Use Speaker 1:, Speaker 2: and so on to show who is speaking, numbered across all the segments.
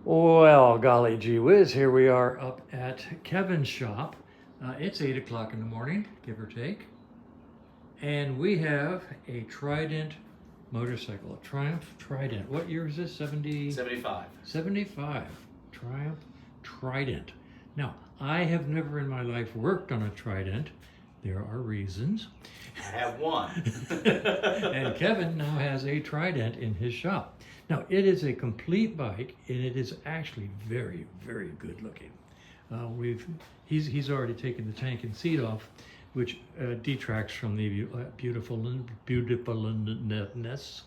Speaker 1: Well, golly gee whiz, here we are up at Kevin's shop. It's 8 o'clock in the morning, give or take. And we have a Trident motorcycle, a Triumph Trident. What year is this?
Speaker 2: 75.
Speaker 1: 75. Triumph Trident. Now, I have never in my life worked on a Trident. There are reasons.
Speaker 2: I have one.
Speaker 1: And Kevin now has a Trident in his shop. Now, it is a complete bike, and it is actually very, very good looking. He's already taken the tank and seat off, which detracts from the beautifulness.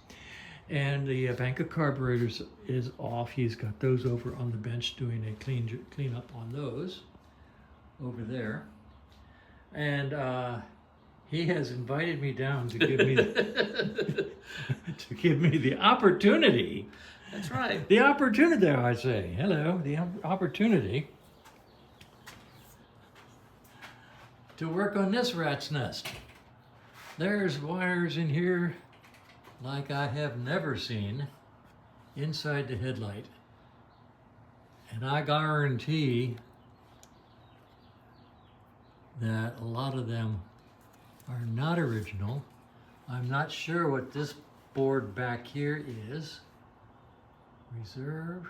Speaker 1: And the bank of carburetors is off. He's got those over on the bench doing a clean up on those over there. And he has invited me down to give me to give me the opportunity.
Speaker 2: That's right.
Speaker 1: The opportunity, I say. Hello, the opportunity to work on this rat's nest. There's wires in here like I have never seen inside the headlight. And I guarantee that a lot of them are not original. I'm not sure what this board back here is. Reserve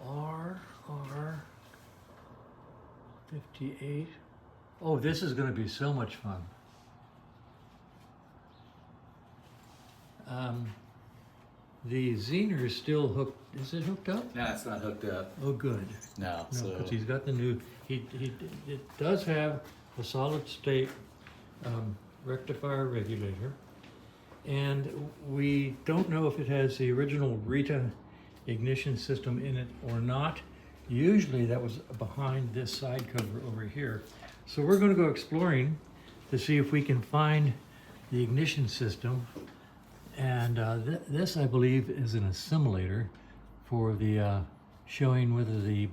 Speaker 1: R58. Oh, this is going to be so much fun. The Zener is still hooked. Is it hooked up?
Speaker 2: No, it's not hooked up.
Speaker 1: Oh, good.
Speaker 2: No,
Speaker 1: No,
Speaker 2: so
Speaker 1: because he's got the new. It does have a solid state rectifier regulator, and we don't know if it has the original Rita ignition system in it or not. Usually that was behind this side cover over here. So we're going to go exploring to see if we can find the ignition system. And this, I believe, is an assimilator for the showing whether the...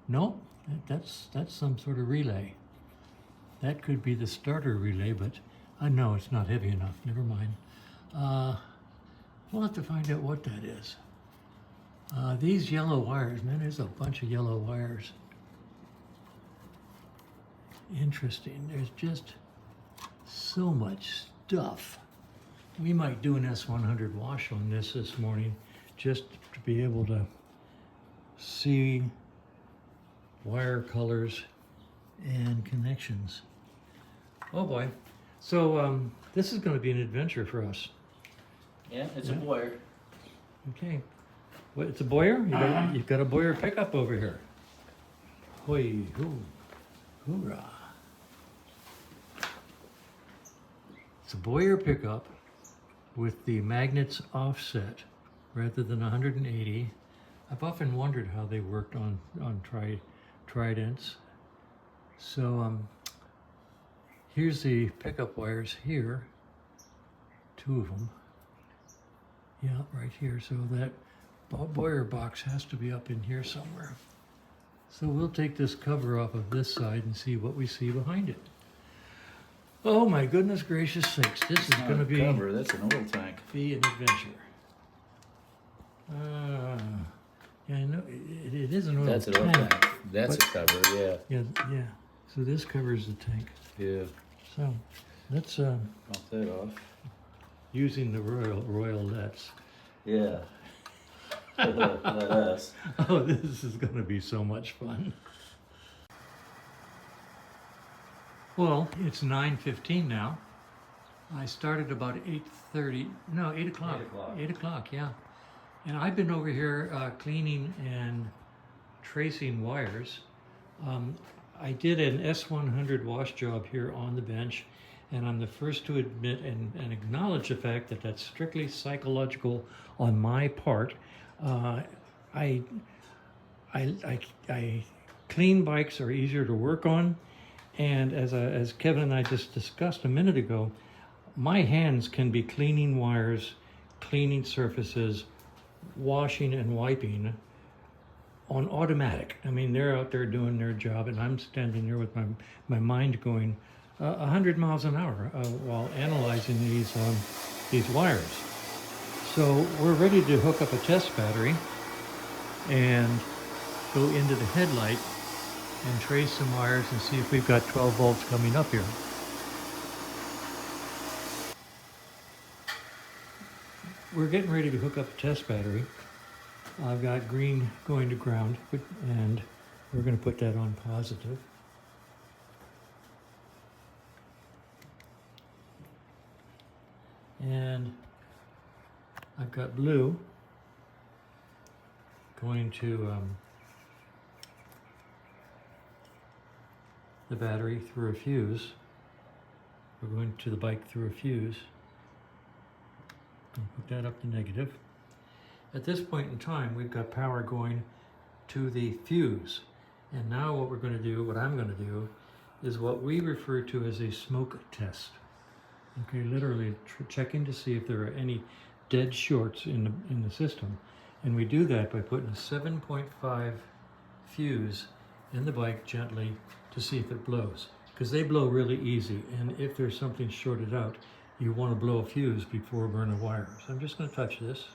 Speaker 1: No, that's some sort of relay. That could be the starter relay, but no, it's not heavy enough. Never mind. We'll have to find out what that is. These yellow wires, man, there's a bunch of yellow wires. Interesting. There's just so much stuff. We might do an S100 wash on this morning just to be able to see wire colors and connections. Oh boy. So this is going to be an adventure for us.
Speaker 2: yeah, it's a Boyer.
Speaker 1: Okay. What, it's a Boyer? You've got a Boyer pickup over here. Hoi, hoo, hoorah. It's a Boyer pickup with the magnets offset rather than 180. I've often wondered how they worked on Tridents. So here's the pickup wires here, 2 of them. Yeah, right here. So that Boyer box has to be up in here somewhere. So we'll take this cover off of this side and see what we see behind it. Oh my goodness gracious sakes, this is going to be
Speaker 2: cover. That's an oil tank.
Speaker 1: Be an adventure. Yeah, I know it is an oil
Speaker 2: That's an oil tank. That's a cover. Yeah.
Speaker 1: Yeah. So this covers the tank.
Speaker 2: Yeah.
Speaker 1: So let's
Speaker 2: Pop that off.
Speaker 1: using the royalettes.
Speaker 2: Yeah. Let us.
Speaker 1: Oh, this is going to be so much fun. Well, it's 9:15 now. I started about 8:30. No, 8 o'clock.
Speaker 2: 8 o'clock.
Speaker 1: 8 o'clock, yeah. And I've been over here cleaning and tracing wires. I did an S100 wash job here on the bench, and I'm the first to admit and acknowledge the fact that that's strictly psychological on my part. I clean bikes are easier to work on, and as Kevin and I just discussed a minute ago, my hands can be cleaning wires, cleaning surfaces, washing and wiping on automatic. I mean, they're out there doing their job, and I'm standing there with my mind going 100 miles an hour while analyzing these wires. So we're ready to hook up a test battery and go into the headlight and trace some wires and see if we've got 12 volts coming up here. We're getting ready to hook up a test battery. I've got green going to ground, and we're going to put that on positive. And I've got blue going to the battery through a fuse. We're going to the bike through a fuse. And hook that up to negative. At this point in time, we've got power going to the fuse. And now what we're going to do, what I'm going to do, is what we refer to as a smoke test. Okay, literally checking to see if there are any dead shorts in the system. And we do that by putting a 7.5 fuse in the bike gently to see if it blows. Because they blow really easy, and if there's something shorted out, you want to blow a fuse before burn a wire. So I'm just going to touch this.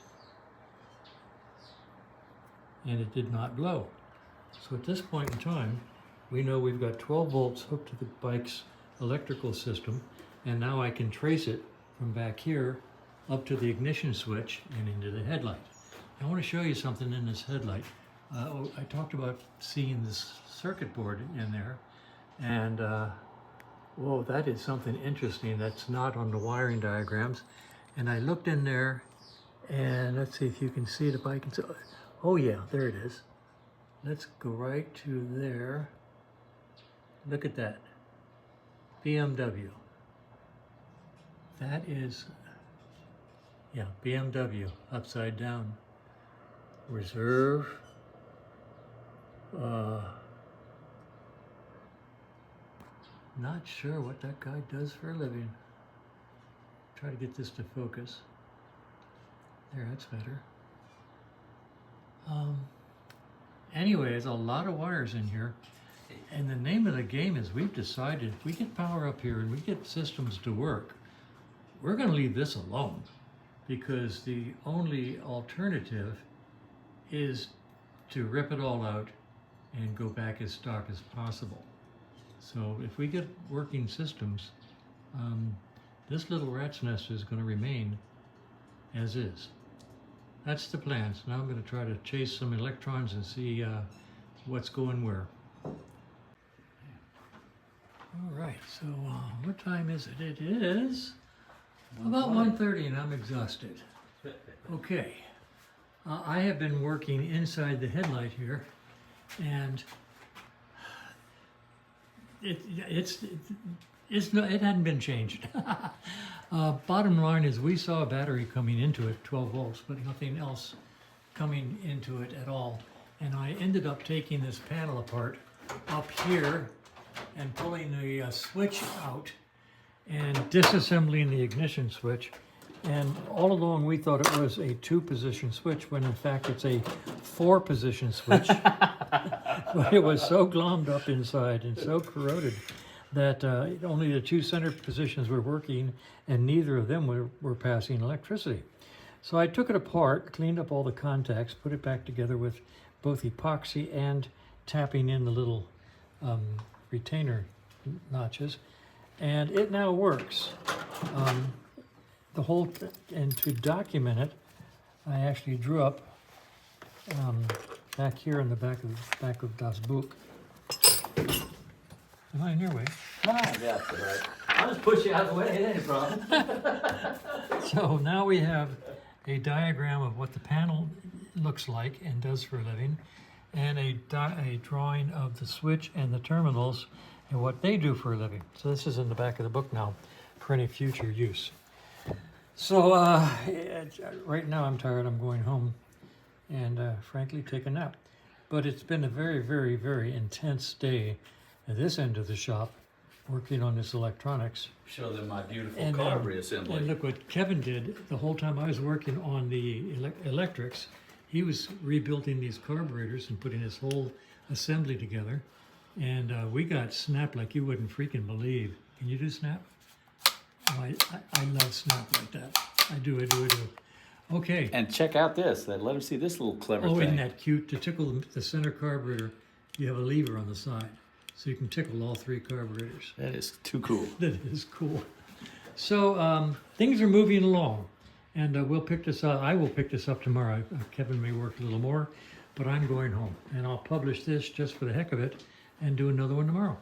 Speaker 1: And it did not blow. So at this point in time, we know we've got 12 volts hooked to the bike's electrical system, and now I can trace it from back here up to the ignition switch and into the headlight. I want to show you something in this headlight. I talked about seeing this circuit board in there, and whoa, that is something interesting that's not on the wiring diagrams. And I looked in there, and let's see if you can see the bike. And so, oh yeah, there it is. Let's go right to there. Look at that. BMW. That is, yeah, BMW, upside down. Reserve. Not sure what that guy does for a living. Try to get this to focus. There, that's better. Anyway, there's a lot of wires in here. And the name of the game is we've decided if we get power up here and we get systems to work, we're going to leave this alone, because the only alternative is to rip it all out and go back as stock as possible. So if we get working systems, this little rat's nest is going to remain as is. That's the plan. So now I'm going to try to chase some electrons and see what's going where. All right, so what time is it? It is about 1:30 and I'm exhausted. Okay, I have been working inside the headlight here, and it hadn't been changed. Bottom line is we saw a battery coming into it, 12 volts, but nothing else coming into it at all. And I ended up taking this panel apart up here and pulling the switch out and disassembling the ignition switch. And all along we thought it was a 2-position switch, when in fact it's a 4-position switch. But it was so glommed up inside and so corroded that only the 2 center positions were working, and neither of them were passing electricity. So I took it apart, cleaned up all the contacts, put it back together with both epoxy and tapping in the little retainer notches, and it now works. And to document it, I actually drew up back here in the back of Das Buch. Am I in your way?
Speaker 2: Ah, yeah, that's right. I'll just push you out of the way, it ain't a problem.
Speaker 1: So now we have a diagram of what the panel looks like and does for a living, and a drawing of the switch and the terminals and what they do for a living. So this is in the back of the book now for any future use. So right now I'm tired. I'm going home and frankly take a nap. But it's been a very, very, very intense day at this end of the shop working on this electronics.
Speaker 2: Show them my beautiful carb reassembly.
Speaker 1: And look what Kevin did the whole time I was working on the electrics. He was rebuilding these carburetors and putting this whole assembly together. And we got snap like you wouldn't freaking believe. Can you do snap? Oh, I love snap like that. I do. Okay.
Speaker 3: And check out this. Let them see this little clever
Speaker 1: Oh,
Speaker 3: thing.
Speaker 1: isn't that cute? To tickle the center carburetor, you have a lever on the side. So you can tickle all 3 carburetors.
Speaker 3: That is too cool.
Speaker 1: That is cool. So things are moving along. And we'll pick this up. I will pick this up tomorrow. Kevin may work a little more, but I'm going home. And I'll publish this just for the heck of it and do another one tomorrow.